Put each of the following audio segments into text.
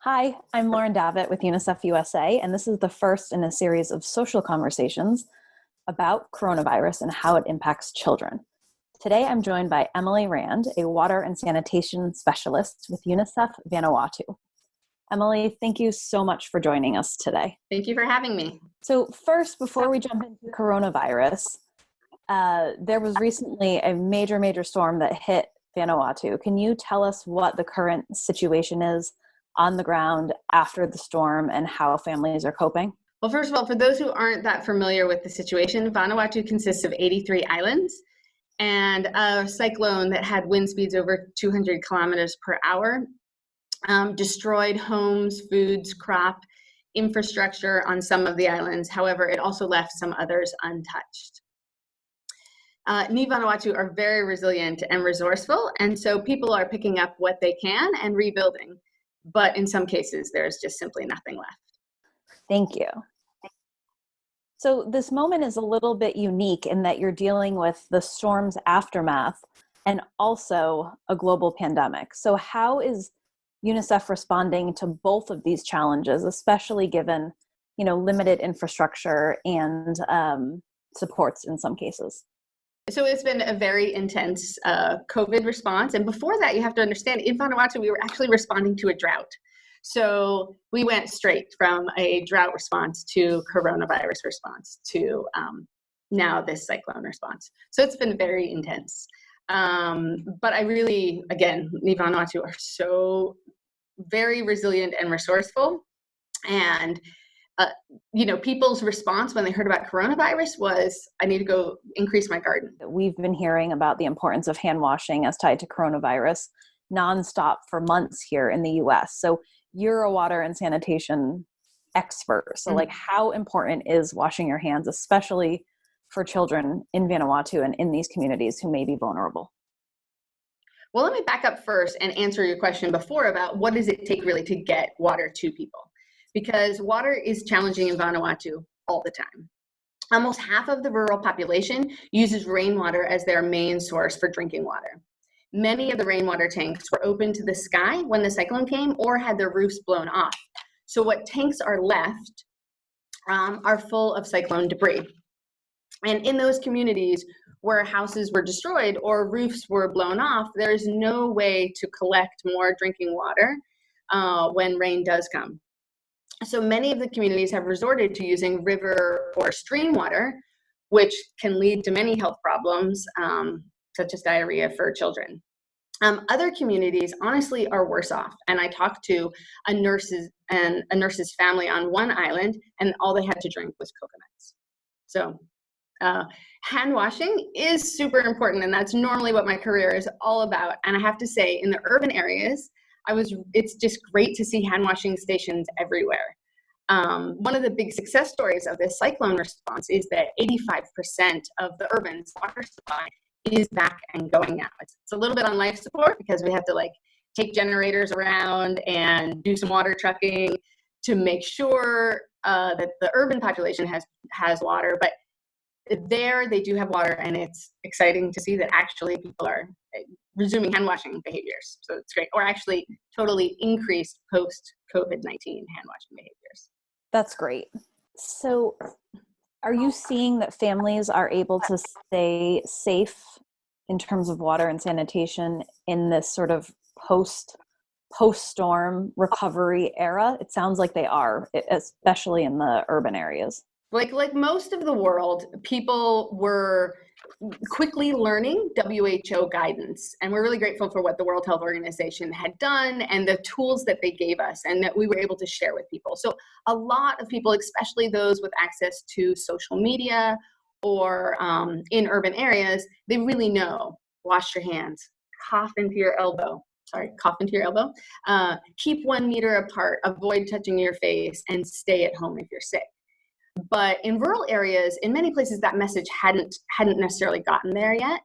Hi, I'm Lauren Davitt with UNICEF USA, and this is the first in a series of social conversations about coronavirus and how it impacts children. Today, I'm joined by Emily Rand, a water and sanitation specialist with UNICEF Vanuatu. Emily, thank you so much for joining us today. Thank you for having me. So first, before we jump into coronavirus, there was recently a major storm that hit Vanuatu. Can you tell us what the current situation is on the ground after the storm and how families are coping? Well, first of all, for those who aren't that familiar with the situation, Vanuatu consists of 83 islands, and a cyclone that had wind speeds over 200 kilometers per hour destroyed homes, foods, crop, infrastructure on some of the islands. However, it also left some others untouched. Ni Vanuatu are very resilient and resourceful, and so people are picking up what they can and rebuilding. But in some cases, there's just simply nothing left. Thank you. So this moment is a little bit unique in that you're dealing with the storm's aftermath and also a global pandemic. So how is UNICEF responding to both of these challenges, especially given, limited infrastructure and supports in some cases? So it's been a very intense COVID response. And before that, you have to understand, in Vanuatu, we were actually responding to a drought. So we went straight from a drought response to coronavirus response to now this cyclone response. So it's been very intense. But I really, again, Ni Vanuatu are so very resilient and resourceful. And people's response when they heard about coronavirus was, I need to go increase my garden. We've been hearing about the importance of hand washing as tied to coronavirus nonstop for months here in the US. So you're a water and sanitation expert. So how important is washing your hands, especially for children in Vanuatu and in these communities who may be vulnerable? Well, let me back up first and answer your question before about what does it take really to get water to people? Because water is challenging in Vanuatu all the time. Almost half of the rural population uses rainwater as their main source for drinking water. Many of the rainwater tanks were open to the sky when the cyclone came or had their roofs blown off. So what tanks are left are full of cyclone debris. And in those communities where houses were destroyed or roofs were blown off, there is no way to collect more drinking water when rain does come. So many of the communities have resorted to using river or stream water, which can lead to many health problems, such as diarrhea for children. Other communities honestly are worse off. And I talked to a nurse's family on one island, and all they had to drink was coconuts. So hand washing is super important, and that's normally what my career is all about. And I have to say, in the urban areas, it's just great to see hand washing stations everywhere. One of the big success stories of this cyclone response is that 85% of the urban water supply is back and going now. It's a little bit on life support because we have to take generators around and do some water trucking to make sure that the urban population has water, but there they do have water, and it's exciting to see that actually people are resuming hand washing behaviors. So it's great, or actually totally increased post-COVID-19 hand washing behaviors. That's great. So are you seeing that families are able to stay safe in terms of water and sanitation in this sort of post-storm recovery era? It sounds like they are, especially in the urban areas. Like most of the world, people were quickly learning WHO guidance, and we're really grateful for what the World Health Organization had done and the tools that they gave us and that we were able to share with people. So a lot of people, especially those with access to social media or in urban areas, they really know, wash your hands, cough into your elbow, keep 1 meter apart, avoid touching your face, and stay at home if you're sick. But in rural areas, in many places, that message hadn't necessarily gotten there yet.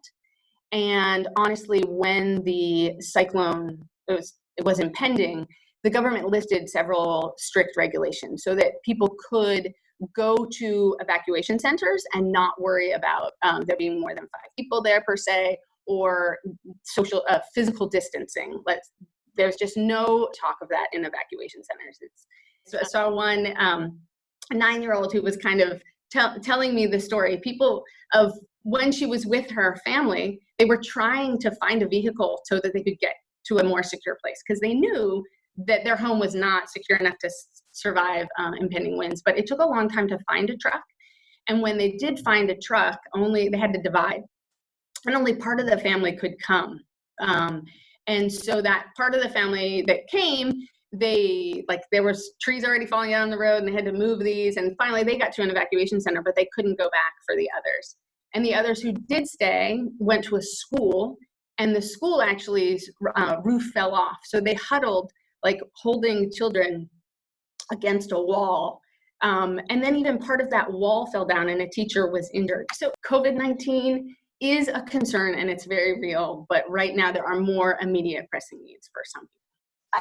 And honestly, when the cyclone was impending, the government lifted several strict regulations so that people could go to evacuation centers and not worry about there being more than 5 people there per se, or physical distancing. There's just no talk of that in evacuation centers. So I saw one a 9-year-old who was kind of telling me the story. People of when she was with her family, they were trying to find a vehicle so that they could get to a more secure place because they knew that their home was not secure enough to survive impending winds. But it took a long time to find a truck. And when they did find a truck, they had to divide. And only part of the family could come. And so that part of the family that came, there was trees already falling out on the road and they had to move these. And finally they got to an evacuation center, but they couldn't go back for the others. And the others who did stay went to a school, and the school actually roof fell off. So they huddled, like holding children against a wall. And then even part of that wall fell down and a teacher was injured. So COVID-19 is a concern and it's very real, but right now there are more immediate pressing needs for some people.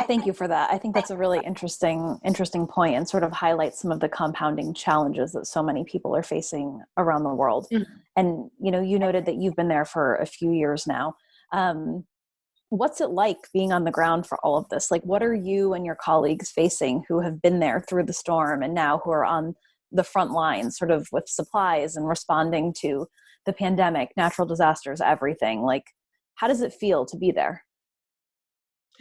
Thank you for that. I think that's a really interesting point and sort of highlights some of the compounding challenges that so many people are facing around the world. Mm-hmm. And, you noted that you've been there for a few years now. What's it like being on the ground for all of this? Like, what are you and your colleagues facing who have been there through the storm and now who are on the front lines sort of with supplies and responding to the pandemic, natural disasters, everything? Like, how does it feel to be there?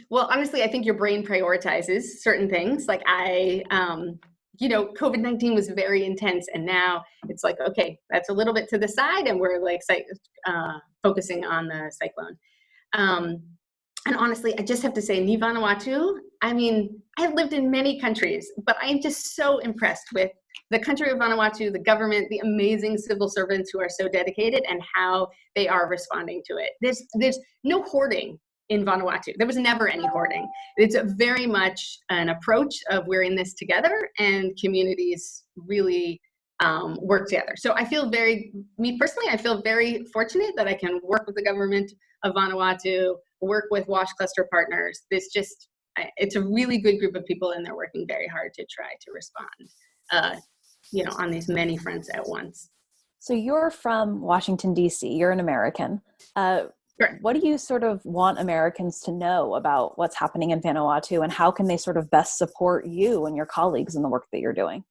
Well, honestly, I think your brain prioritizes certain things. Like COVID-19 was very intense, and now it's like, okay, that's a little bit to the side, and we're like focusing on the cyclone. And honestly, I just have to say, Vanuatu, I mean, I've lived in many countries, but I'm just so impressed with the country of Vanuatu, the government, the amazing civil servants who are so dedicated and how they are responding to it. There's no hoarding in Vanuatu. There was never any hoarding. It's very much an approach of we're in this together, and communities really work together. So I feel me personally, I feel very fortunate that I can work with the government of Vanuatu, work with WASH cluster partners. It's a really good group of people, and they're working very hard to try to respond, on these many fronts at once. So you're from Washington, D.C. You're an American. Sure. What do you sort of want Americans to know about what's happening in Vanuatu, and how can they sort of best support you and your colleagues in the work that you're doing?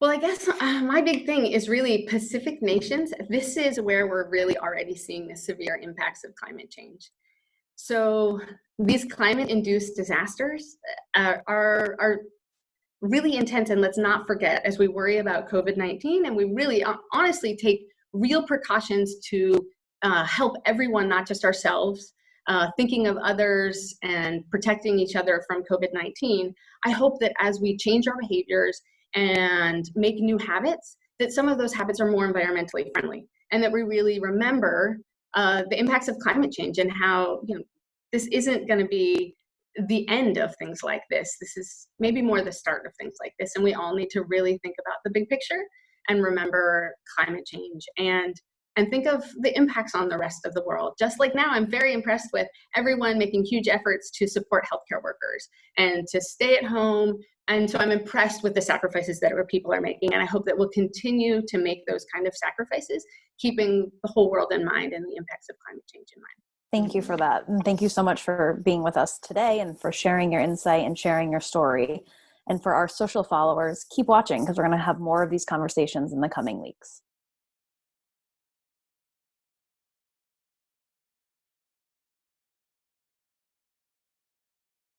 Well, I guess my big thing is really Pacific nations. This is where we're really already seeing the severe impacts of climate change. So these climate-induced disasters are really intense, and let's not forget, as we worry about COVID-19, and we really honestly take real precautions to help everyone, not just ourselves, thinking of others and protecting each other from COVID-19. I hope that as we change our behaviors and make new habits, that some of those habits are more environmentally friendly, and that we really remember the impacts of climate change and how this isn't going to be the end of things like this. This is maybe more the start of things like this, and we all need to really think about the big picture and remember climate change and think of the impacts on the rest of the world. Just like now, I'm very impressed with everyone making huge efforts to support healthcare workers and to stay at home. And so I'm impressed with the sacrifices that people are making. And I hope that we'll continue to make those kind of sacrifices, keeping the whole world in mind and the impacts of climate change in mind. Thank you for that. And thank you so much for being with us today and for sharing your insight and sharing your story. And for our social followers, keep watching because we're going to have more of these conversations in the coming weeks.